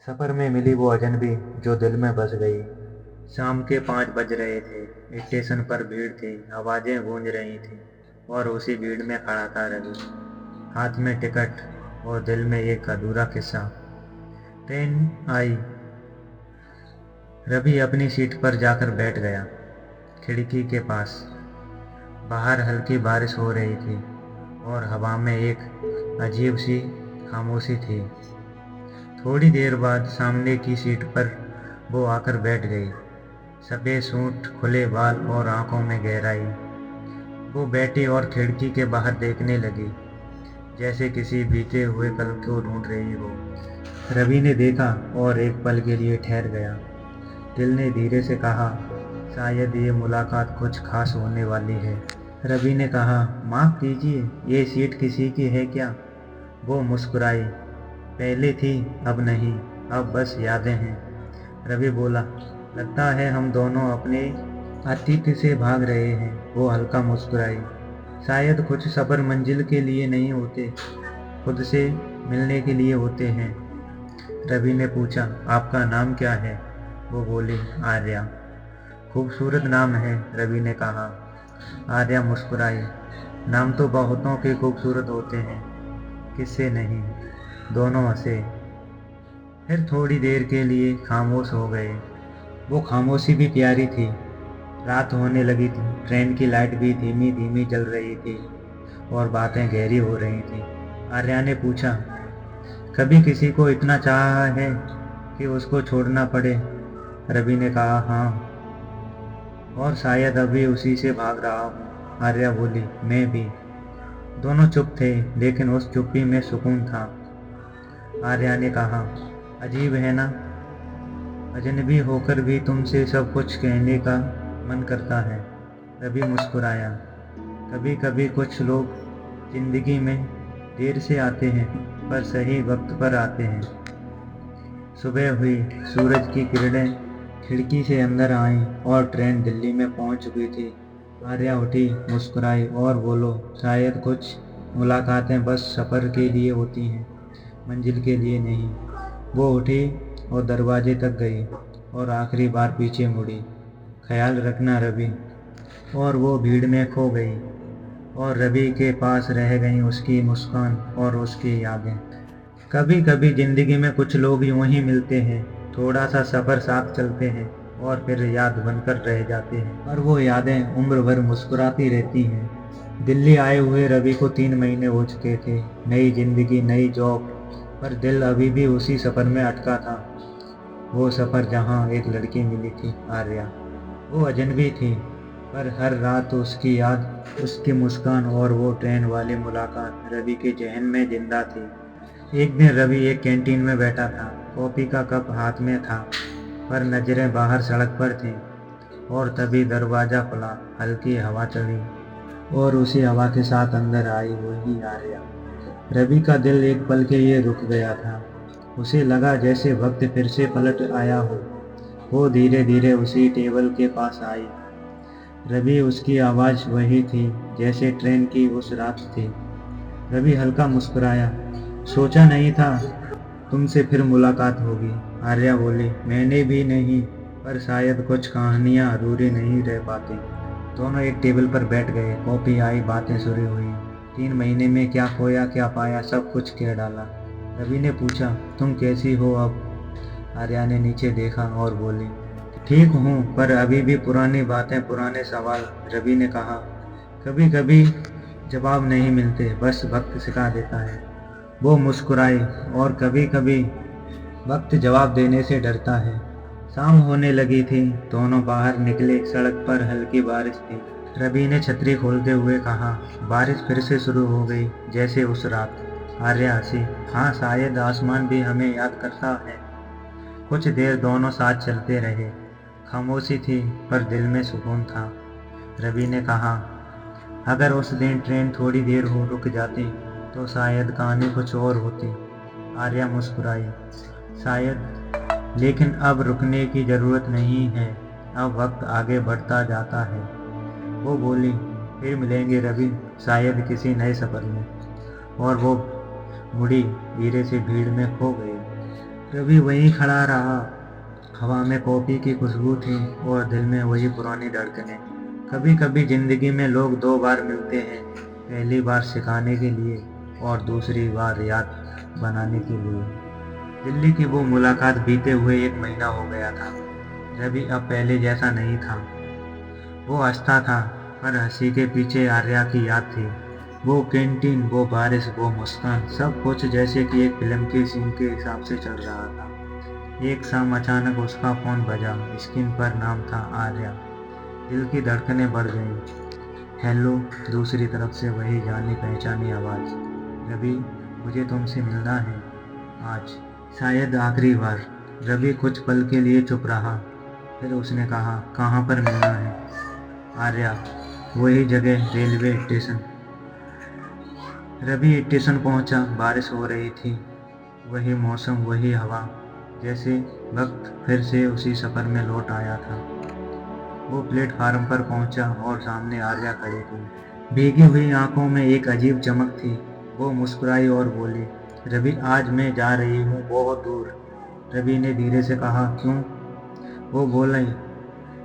सफर में मिली वो अजनबी जो दिल में बस गई। शाम के 5 बज रहे थे। स्टेशन पर भीड़ थी, आवाजें गूंज रही थी और उसी भीड़ में खड़ा था रवि, हाथ में टिकट और दिल में एक अधूरा किस्सा। ट्रेन आई। रवि अपनी सीट पर जाकर बैठ गया, खिड़की के पास। बाहर हल्की बारिश हो रही थी और हवा में एक अजीब सी खामोशी थी। थोड़ी देर बाद सामने की सीट पर वो आकर बैठ गई। सफेद सूट, खुले बाल और आंखों में गहराई। वो बैठी और खिड़की के बाहर देखने लगी, जैसे किसी बीते हुए कल को ढूंढ रही हो। रवि ने देखा और एक पल के लिए ठहर गया। दिल ने धीरे से कहा, शायद ये मुलाकात कुछ खास होने वाली है। रवि ने कहा, माफ कीजिए, ये सीट किसी की है क्या? वो मुस्कुराई, पहले थी, अब नहीं, अब बस यादें हैं। रवि बोला, लगता है हम दोनों अपने अतीत से भाग रहे हैं। वो हल्का मुस्कुराई, शायद कुछ सफर मंजिल के लिए नहीं होते, खुद से मिलने के लिए होते हैं। रवि ने पूछा, आपका नाम क्या है? वो बोली, आर्या। खूबसूरत नाम है, रवि ने कहा। आर्या मुस्कुराई, नाम तो बहुतों के खूबसूरत होते हैं, किससे नहीं। दोनों हंसे, फिर थोड़ी देर के लिए खामोश हो गए। वो खामोशी भी प्यारी थी। रात होने लगी थी, ट्रेन की लाइट भी धीमी धीमी जल रही थी और बातें गहरी हो रही थी। आर्या ने पूछा, कभी किसी को इतना चाहा है कि उसको छोड़ना पड़े? रवि ने कहा, हाँ, और शायद अभी उसी से भाग रहा हूँ। आर्या बोली, मैं भी। दोनों चुप थे, लेकिन उस चुप्पी में सुकून था। आर्या ने कहा, अजीब है ना, अजनबी होकर भी तुमसे सब कुछ कहने का मन करता है। रवि मुस्कुराया, कभी कभी कुछ लोग जिंदगी में देर से आते हैं, पर सही वक्त पर आते हैं। सुबह हुई, सूरज की किरणें खिड़की से अंदर आईं और ट्रेन दिल्ली में पहुंच चुकी थी। आर्या उठी, मुस्कुराई और बोलो, शायद कुछ मुलाकातें बस सफ़र के लिए होती हैं, मंजिल के लिए नहीं। वो उठी और दरवाजे तक गई और आखिरी बार पीछे मुड़ी, ख्याल रखना रवि। और वो भीड़ में खो गई और रवि के पास रह गई उसकी मुस्कान और उसकी यादें। कभी कभी जिंदगी में कुछ लोग यूं ही मिलते हैं, थोड़ा सा सफर साथ चलते हैं और फिर याद बनकर रह जाते हैं, और वो यादें उम्र भर मुस्कुराती रहती हैं। दिल्ली आए हुए रवि को 3 महीने हो चुके थे, नई जिंदगी, नई जॉब, पर दिल अभी भी उसी सफर में अटका था। वो सफर जहाँ एक लड़की मिली थी, आर्या। वो अजनबी थी, पर हर रात उसकी याद, उसकी मुस्कान और वो ट्रेन वाली मुलाकात रवि के जहन में जिंदा थी। एक दिन रवि एक कैंटीन में बैठा था, कॉफी का कप हाथ में था, पर नजरें बाहर सड़क पर थीं। और तभी दरवाजा खुला, हल्की हवा चली और उसी हवा के साथ अंदर आई वही आर्या। रवि का दिल एक पल के लिए रुक गया था। उसे लगा जैसे वक्त फिर से पलट आया हो। वो धीरे धीरे उसी टेबल के पास आई। रवि, उसकी आवाज़ वही थी जैसे ट्रेन की उस रात थी। रवि हल्का मुस्कुराया, सोचा नहीं था तुमसे फिर मुलाकात होगी। आर्या बोली, मैंने भी नहीं, पर शायद कुछ कहानियाँ अधूरी नहीं रह पाती। दोनों एक टेबल पर बैठ गए, कॉफी आई, बातें शुरू हुई। 3 महीने में क्या खोया क्या पाया, सब कुछ कह डाला। रवि ने पूछा, तुम कैसी हो अब? आर्या ने नीचे देखा और बोली, ठीक हूँ, पर अभी भी पुरानी बातें, पुराने सवाल। रवि ने कहा, कभी कभी जवाब नहीं मिलते, बस वक्त सिखा देता है। वो मुस्कुराई, और कभी कभी वक्त जवाब देने से डरता है। शाम होने लगी थी, दोनों बाहर निकले। सड़क पर हल्की बारिश थी। रवि ने छतरी खोलते हुए कहा, बारिश फिर से शुरू हो गई, जैसे उस रात। आर्या हंसी, हाँ, शायद आसमान भी हमें याद करता है। कुछ देर दोनों साथ चलते रहे। खामोशी थी, पर दिल में सुकून था। रवि ने कहा, अगर उस दिन ट्रेन थोड़ी देर हो रुक जाती तो शायद कहानी कुछ और होती। आर्या मुस्कुराई, शायद, लेकिन अब रुकने की जरूरत नहीं है, अब वक्त आगे बढ़ता जाता है। वो बोली, फिर मिलेंगे रवि, शायद किसी नए सफर में। और वो मुड़ी, धीरे से भीड़ में खो गई। रवि वहीं खड़ा रहा। हवा में कॉफी की खुशबू थी और दिल में वही पुरानी धड़कनें। कभी कभी जिंदगी में लोग दो बार मिलते हैं, पहली बार सिखाने के लिए और दूसरी बार याद बनाने के लिए। दिल्ली की वो मुलाकात बीते हुए 1 महीना हो गया था। रवि अब पहले जैसा नहीं था। वो हंसता था, पर हंसी के पीछे आर्या की याद थी। वो कैंटीन, वो बारिश, वो मुस्कान, सब कुछ जैसे कि एक फिल्म के सीन के हिसाब से चल रहा था। एक शाम अचानक उसका फोन बजा। स्क्रीन पर नाम था आर्या। दिल की धड़कनें बढ़ गईं। हेलो। दूसरी तरफ से वही जानी पहचानी आवाज़। रवि, मुझे तुमसे मिलना है आज, शायद आखिरी बार। रवि कुछ पल के लिए चुप रहा, फिर उसने कहा, कहाँ पर मिलना है? आर्या, वही जगह, रेलवे स्टेशन। रवि स्टेशन पहुंचा। बारिश हो रही थी। वही मौसम, वही हवा, जैसे वक्त फिर से उसी सफ़र में लौट आया था। वो प्लेटफार्म पर पहुंचा और सामने आर्या खड़ी थी। भीगी हुई आंखों में एक अजीब चमक थी। वो मुस्कुराई और बोली, रवि, आज मैं जा रही हूँ बहुत दूर। रवि ने धीरे से कहा, क्यों? वो बोली,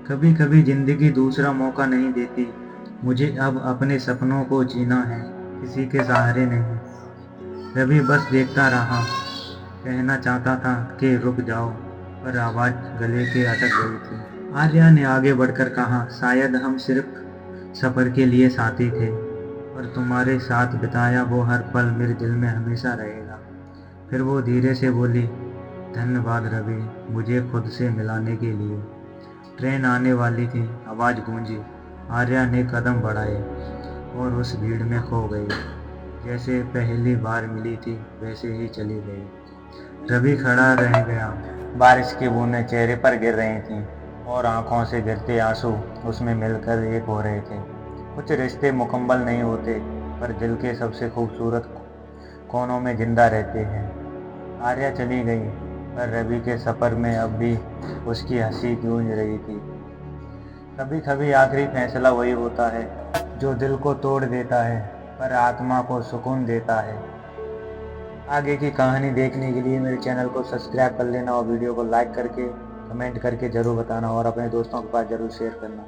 कभी कभी जिंदगी दूसरा मौका नहीं देती। मुझे अब अपने सपनों को जीना है, किसी के सहारे नहीं। रवि बस देखता रहा। कहना चाहता था कि रुक जाओ, पर आवाज़ गले के अटक गई थी। आर्या ने आगे बढ़कर कहा, शायद हम सिर्फ सफ़र के लिए साथी थे, पर तुम्हारे साथ बिताया वो हर पल मेरे दिल में हमेशा रहेगा। फिर वो धीरे से बोली, धन्यवाद रवि, मुझे खुद से मिलाने के लिए। ट्रेन आने वाली थी। आवाज़ गूंजी। आर्या ने कदम बढ़ाए और उस भीड़ में खो गई। जैसे पहली बार मिली थी वैसे ही चली गई। रवि खड़ा रह गया। बारिश की बूंदें चेहरे पर गिर रही थीं और आंखों से गिरते आंसू उसमें मिलकर एक हो रहे थे। कुछ रिश्ते मुकम्मल नहीं होते, पर दिल के सबसे खूबसूरत कोनों में जिंदा रहते हैं। आर्या चली गई, पर रवि के सफ़र में अब भी उसकी हंसी गूंज रही थी। कभी कभी आखिरी फैसला वही होता है जो दिल को तोड़ देता है, पर आत्मा को सुकून देता है। आगे की कहानी देखने के लिए मेरे चैनल को सब्सक्राइब कर लेना और वीडियो को लाइक करके, कमेंट करके ज़रूर बताना और अपने दोस्तों के पास ज़रूर शेयर करना।